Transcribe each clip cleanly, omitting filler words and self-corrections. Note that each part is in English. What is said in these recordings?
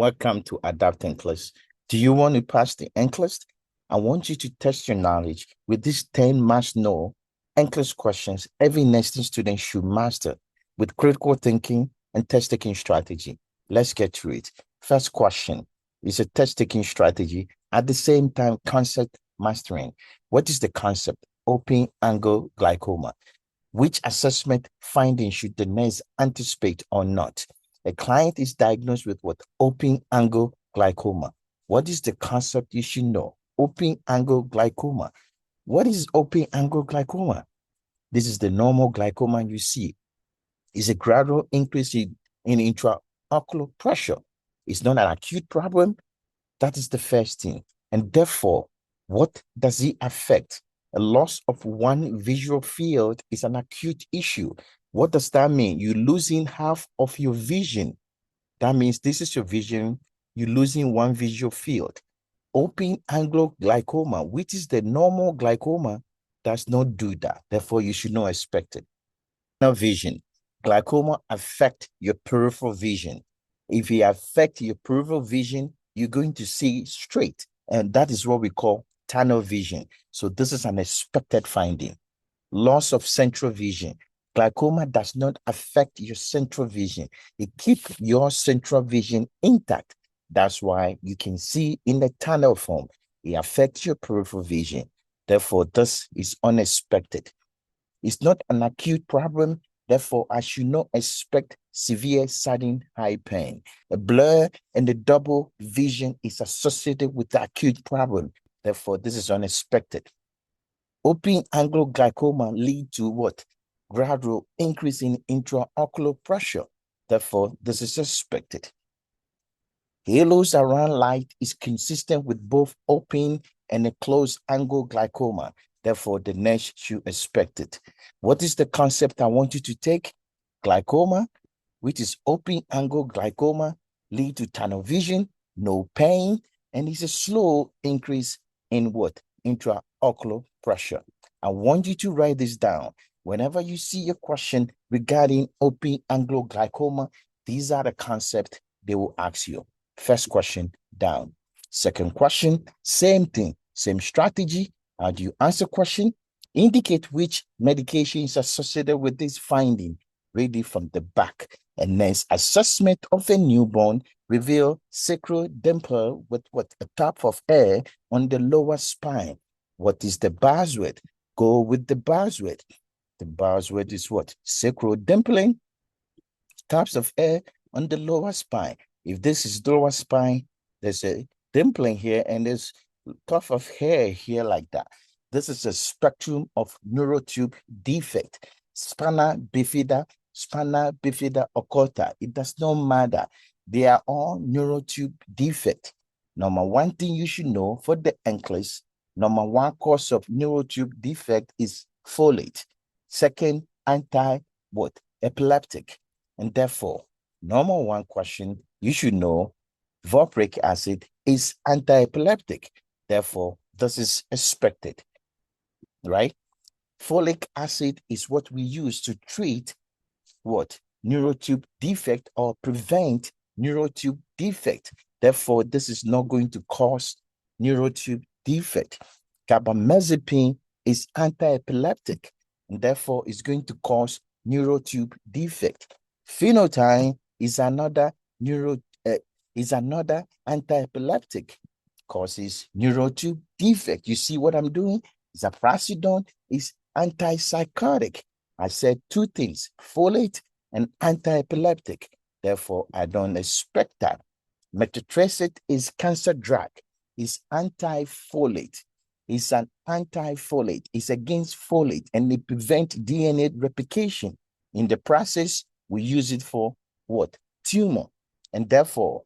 Welcome to Adapt NCLEX. Do you want to pass the NCLEX? I want you to test your knowledge with these 10 must-know NCLEX questions every nursing student should master with critical thinking and test-taking strategy. Let's get to it. First question is a test-taking strategy, at the same time concept mastering. What is the concept? Open angle glaucoma. Which assessment finding should the nurse anticipate or not? A client is diagnosed with what? Open angle glaucoma. What is the concept you should know? Open angle glaucoma. What is open angle glaucoma? This is the normal glaucoma you see. It's a gradual increase in intraocular pressure. It's not an acute problem. That is the first thing. And therefore, what does it affect? A loss of one visual field is an acute issue. What does that mean? You're losing half of your vision. That means this is your vision. You're losing one visual field. Open angle glaucoma, which is the normal glaucoma, does not do that. Therefore, you should not expect it. Now, vision. Glaucoma affect your peripheral vision. If it affects your peripheral vision, you're going to see straight. And that is what we call tunnel vision. So this is an expected finding. Loss of central vision. Glaucoma does not affect your central vision. It keeps your central vision intact. That's why you can see in the tunnel form. It affects your peripheral vision. Therefore, this is unexpected. It's not an acute problem. Therefore, I should not expect severe sudden eye pain. A blur and a double vision is associated with the acute problem. Therefore, this is unexpected. Open angle glaucoma lead to what? Gradual increase in intraocular pressure. Therefore, this is expected. Halos around light is consistent with both open and a closed angle glaucoma. Therefore, the nurse should expect it. What is the concept I want you to take? Glaucoma, which is open angle glaucoma, lead to tunnel vision, no pain, and it's a slow increase in what? Intraocular pressure. I want you to write this down. Whenever you see a question regarding open angle glaucoma, these are the concepts they will ask you. First question, down. Second question, same thing, same strategy. How do you answer question? Indicate which medication is associated with this finding. Read it from the back. And then assessment of a newborn reveal sacral dimple with what? A top of hair on the lower spine. What is the buzzword? Go with the buzzword. The buzzword is what? Sacral dimpling, tops of hair on the lower spine. If this is lower spine, there's a dimpling here and there's top of hair here like that. This is a spectrum of neurotube defect. Spina bifida, occulta. It does not matter. They are all neurotube defect. Number one thing you should know for the NCLEX, number one cause of neurotube defect is folate. Second, epileptic. And therefore, number one question you should know, valproic acid is anti-epileptic. Therefore, this is expected, right? Folic acid is what we use to treat what? Neurotube defect or prevent neurotube defect. Therefore, this is not going to cause neurotube defect. Carbamazepine is anti-epileptic, and therefore is going to cause neurotube defect. Phenotime is another anti-epileptic, causes neurotube defect. You see what I'm doing? Ziprasidone is antipsychotic. I said two things, folate and anti-epileptic. Therefore, I don't expect that. Methotrexate is cancer drug. It's anti-folate. It's an anti-folate. It's against folate and it prevents DNA replication. In the process, we use it for what? Tumor. And therefore,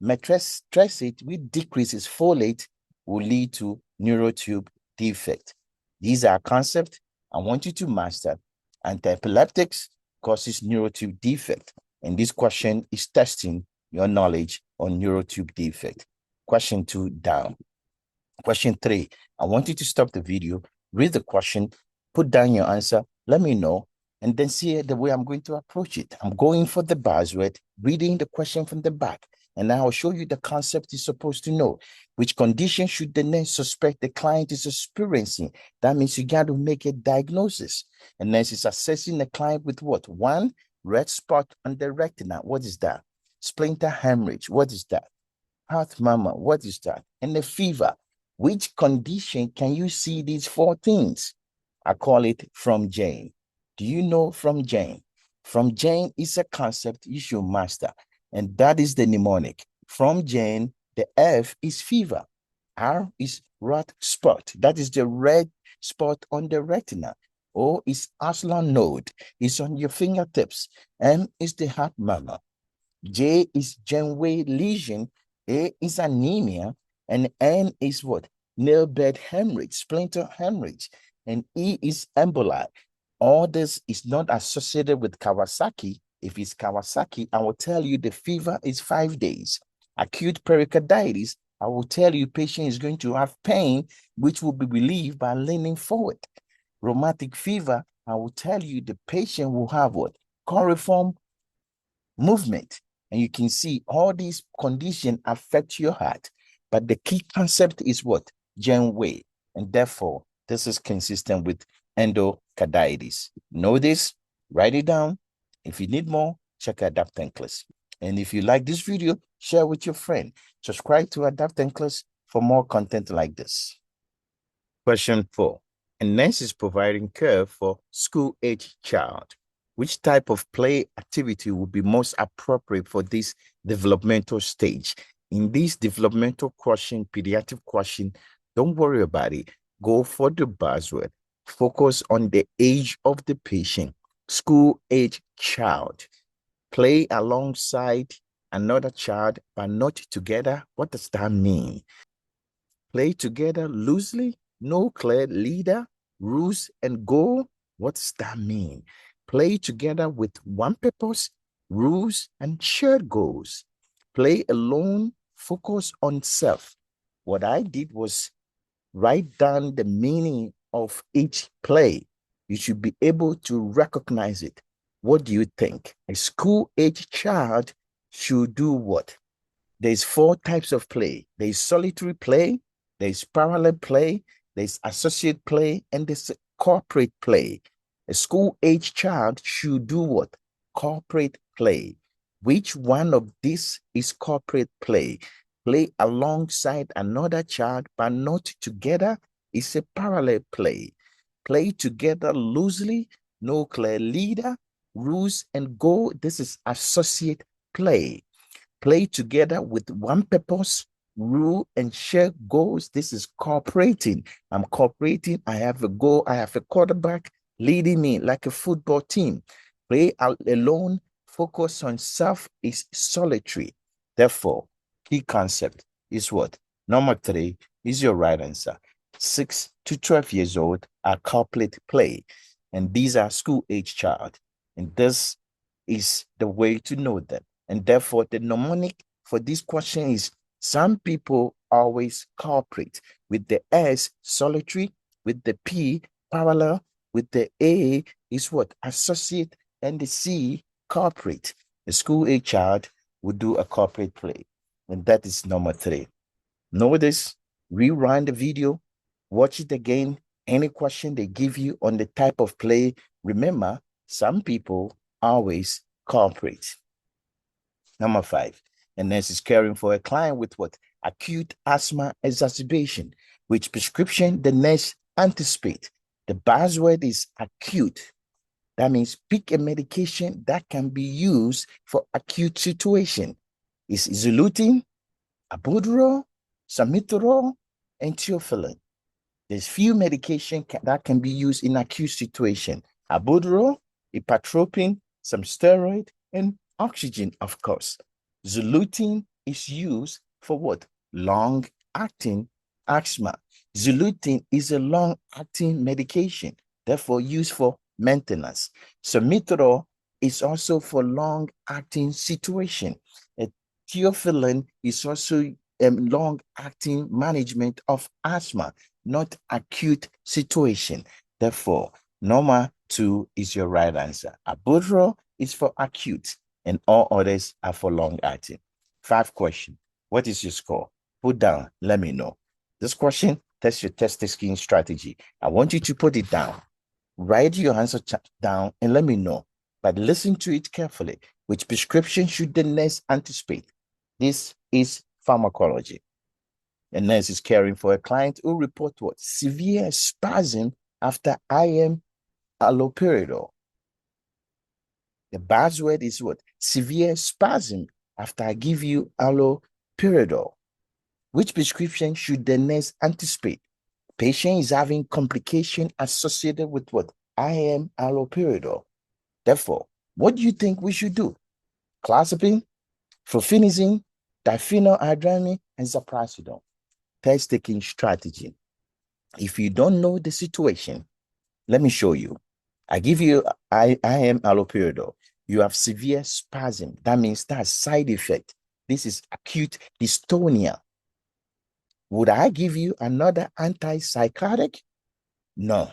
methotrexate, which decreases folate, will lead to neurotube defect. These are concepts I want you to master. Anti-epileptics causes neurotube defect. And this question is testing your knowledge on neurotube defect. Question 2, down. Question 3, I want you to stop the video, read the question, put down your answer, let me know, and then see the way I'm going to approach it. I'm going for the buzzword, reading the question from the back. And I will show you the concept you're supposed to know. Which condition should the nurse suspect the client is experiencing? That means you got to make a diagnosis. And nurse is assessing the client with what? One, red spot on the retina. What is that? Splinter hemorrhage. What is that? Heart murmur. What is that? And the fever. Which condition can you see these four things? I call it from Jane. Do you know from Jane? From Jane is a concept you should master, and that is the mnemonic. From Jane, the F is fever. R is red spot. That is the red spot on the retina. O is Aslan node. It's on your fingertips. M is the heart murmur. J is Janeway lesion. A is anemia. And N is what? Nail bed hemorrhage, splinter hemorrhage. And E is emboli. All this is not associated with Kawasaki. If it's Kawasaki, I will tell you the fever is 5 days. Acute pericarditis, I will tell you patient is going to have pain, which will be relieved by leaning forward. Rheumatic fever, I will tell you the patient will have what? Coriform movement. And you can see all these conditions affect your heart. But the key concept is what? Janeway. And therefore, this is consistent with endocarditis. Know this, write it down. If you need more, check Adapt NCLEX. And if you like this video, share with your friend. Subscribe to Adapt NCLEX for more content like this. Question 4. A nurse is providing care for school-age child. Which type of play activity would be most appropriate for this developmental stage? In this developmental question, pediatric question, don't worry about it. Go for the buzzword. Focus on the age of the patient. School-age child. Play alongside another child, but not together. What does that mean? Play together loosely, no clear leader, rules, and goal. What does that mean? Play together with one purpose, rules, and shared goals. Play alone, focus on self. What I did was write down the meaning of each play. You should be able to recognize it. What do you think? A school-age child should do what? There's 4 types of play. There's solitary play, there's parallel play, there's associate play, and there's corporate play. A school-age child should do what? Corporate play. Which one of these is corporate play? Play alongside another child, but not together, is a parallel play. Play together loosely, no clear leader, rules, and goal. This is associate play. Play together with one purpose, rule, and share goals. This is cooperating. I'm cooperating. I have a goal. I have a quarterback leading me like a football team. Play alone, focus on self is solitary. Therefore, key concept is what? Number 3 is your right answer. 6 to 12 years old are corporate play, and these are school-age child. And this is the way to know them. And therefore, the mnemonic for this question is some people always cooperate. With the S, solitary. With the P, parallel. With the A is what? Associate. And the C, corporate. The school-age child would do a corporate play. And that is number 3. Know this, rewind the video, watch it again. Any question they give you on the type of play, remember, some people always cooperate. Number 5, a nurse is caring for a client with what? Acute asthma exacerbation. Which prescription the nurse anticipate? The buzzword is acute. That means pick a medication that can be used for acute situation. Is Xylutine, Albuterol, Salmeterol, and Theophylline. There's few medication that can be used in acute situation. Albuterol, ipatropine, some steroid, and oxygen, of course. Xylutine is used for what? Long-acting asthma. Xylutine is a long-acting medication, therefore used for maintenance. Salmeterol is also for long-acting situation. Theophylline is also a long-acting management of asthma, not acute situation. Therefore, number 2 is your right answer. Albuterol is for acute, and all others are for long-acting. 5 questions. What is your score? Put down, let me know. This question, test your test taking strategy. I want you to put it down. Write your answer down and let me know. But listen to it carefully. Which prescription should the nurse anticipate? This is pharmacology. A nurse is caring for a client who report what? Severe spasm after IM alloperidol. The buzzword is what? Severe spasm after I give you alloperidol. Which prescription should the nurse anticipate? Patient is having complication associated with what? IM alloperidol. Therefore, what do you think we should do? Clozapine, fluphenazine, diphenhydramine, and ziprasidone. Test taking strategy. If you don't know the situation, let me show you. I give you IM alloperidol. You have severe spasm. That means that's side effect. This is acute dystonia. Would I give you another antipsychotic? No.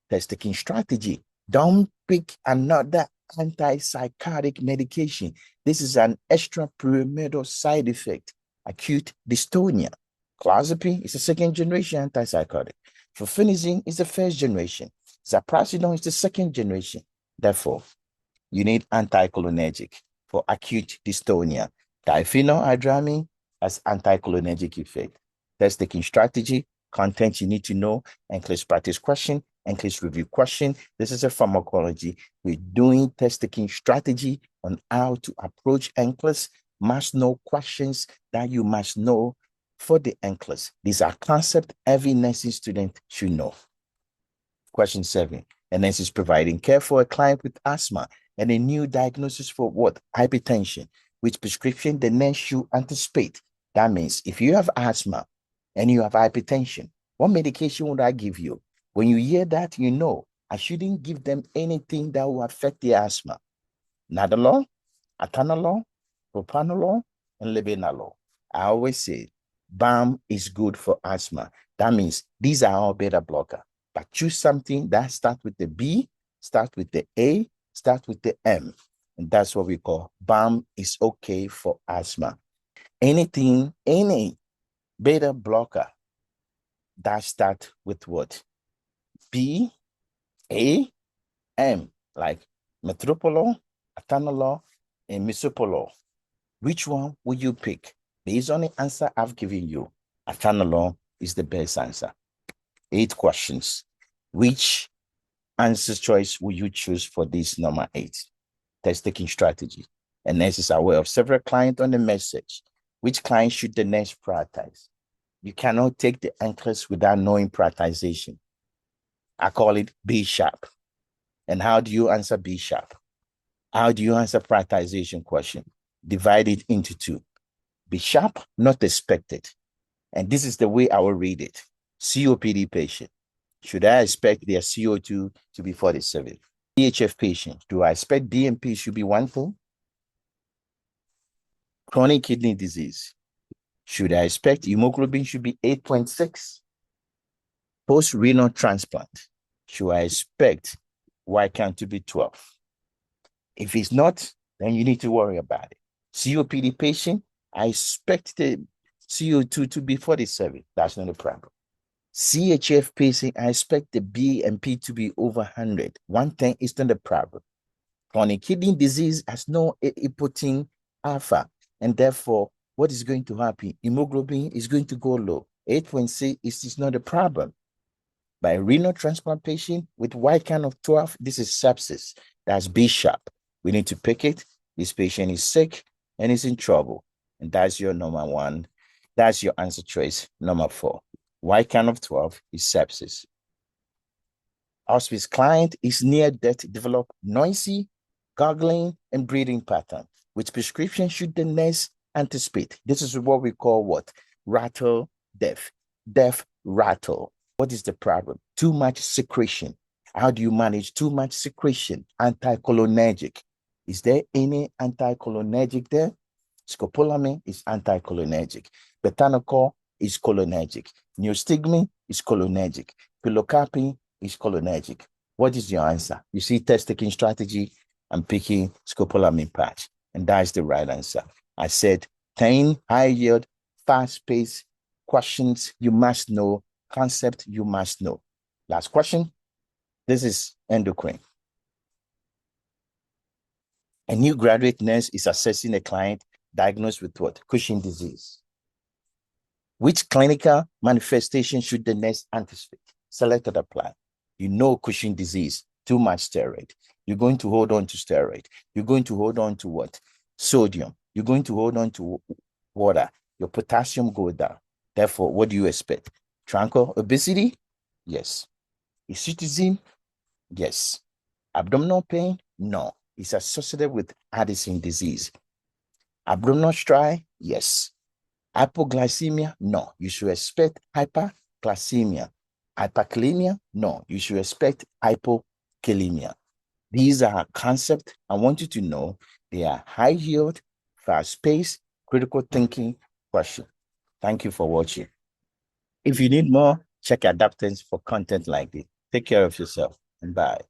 Test taking strategy. Don't pick another antipsychotic medication. This is an extrapyramidal side effect. Acute dystonia. Clozapine is a second generation antipsychotic. Fluphenazine is the first generation. Ziprasidone is the second generation. Therefore, you need anticholinergic for acute dystonia. Diphenhydramine has anticholinergic effect. Test taking strategy, content you need to know, NCLEX practice question, NCLEX review question. This is a pharmacology. We're doing test taking strategy on how to approach NCLEX. Must know questions that you must know for the NCLEX. These are concepts every nursing student should know. Question 7. A nurse is providing care for a client with asthma and a new diagnosis for what? Hypertension. Which prescription the nurse should anticipate? That means if you have asthma and you have hypertension, what medication would I give you? When you hear that, you know I shouldn't give them anything that will affect the asthma. Nadolol, atenolol, propranolol, and levonorol. I always say balm is good for asthma. That means these are all beta blocker. But choose something that starts with the B, starts with the A, starts with the M. And that's what we call balm is okay for asthma. Anything, any beta blocker that starts with what? B, A, M, like metoprolol, atenolol, and misoprolol. Which one will you pick? Based on the answer I've given you, atenolol is the best answer. 8 questions. Which answer choice will you choose for this number 8? Test taking strategy. A nurse is aware of several clients on the message. Which client should the nurse prioritize? You cannot take the NCLEX without knowing prioritization. I call it B sharp. And how do you answer B sharp? How do you answer prioritization question? Divide it into 2. B sharp, not expected. And this is the way I will read it. COPD patient. Should I expect their CO2 to be 47? CHF patient. Do I expect BNP should be 1 thing? Chronic kidney disease. Should I expect hemoglobin should be 8.6? Post-renal transplant. Should I expect Y count to be 12? If it's not, then you need to worry about it. COPD patient, I expect the CO2 to be 47. That's not a problem. CHF patient, I expect the B and P to be over 100. 110 is not a problem. Chronic kidney disease has no hypotension alpha, and therefore, what is going to happen? Hemoglobin is going to go low. 8.6 is not a problem. By renal transplant patient with Y count of 12, this is sepsis. That's B sharp. We need to pick it. This patient is sick and is in trouble. And that's your number 1. That's your answer choice, number 4. Y count of 12 is sepsis. Hospice client is near death, develop noisy, gargling, and breathing pattern. Which prescription should the nurse anticipate? This is what we call what? Rattle death. Death rattle. What is the problem? Too much secretion. How do you manage too much secretion? Anticholinergic. Is there any anticholinergic there? Scopolamine is anticholinergic. Betanocol is cholinergic. Neostigmine is cholinergic. Pilocarpine is cholinergic. What is your answer? You see test taking strategy. I'm picking scopolamine patch. And that is the right answer. I said 10 high yield, fast-paced questions you must know, concept you must know. Last question. This is endocrine. A new graduate nurse is assessing a client diagnosed with what? Cushing disease. Which clinical manifestation should the nurse anticipate? Selected apply. You know Cushing disease, too much steroid. You're going to hold on to steroid. You're going to hold on to what? Sodium. You're going to hold on to water. Your potassium go down. Therefore, what do you expect? Tranquil obesity? Yes. Hirsutism? Yes. Abdominal pain? No. It's associated with Addison disease. Abdominal striae? Yes. Hypoglycemia? No. You should expect hyperglycemia. Hyperkalemia? No. You should expect hypokalemia. These are concepts I want you to know. They are high yield, fast paced, critical thinking questions. Thank you for watching. If you need more, check Adaptance for content like this. Take care of yourself and bye.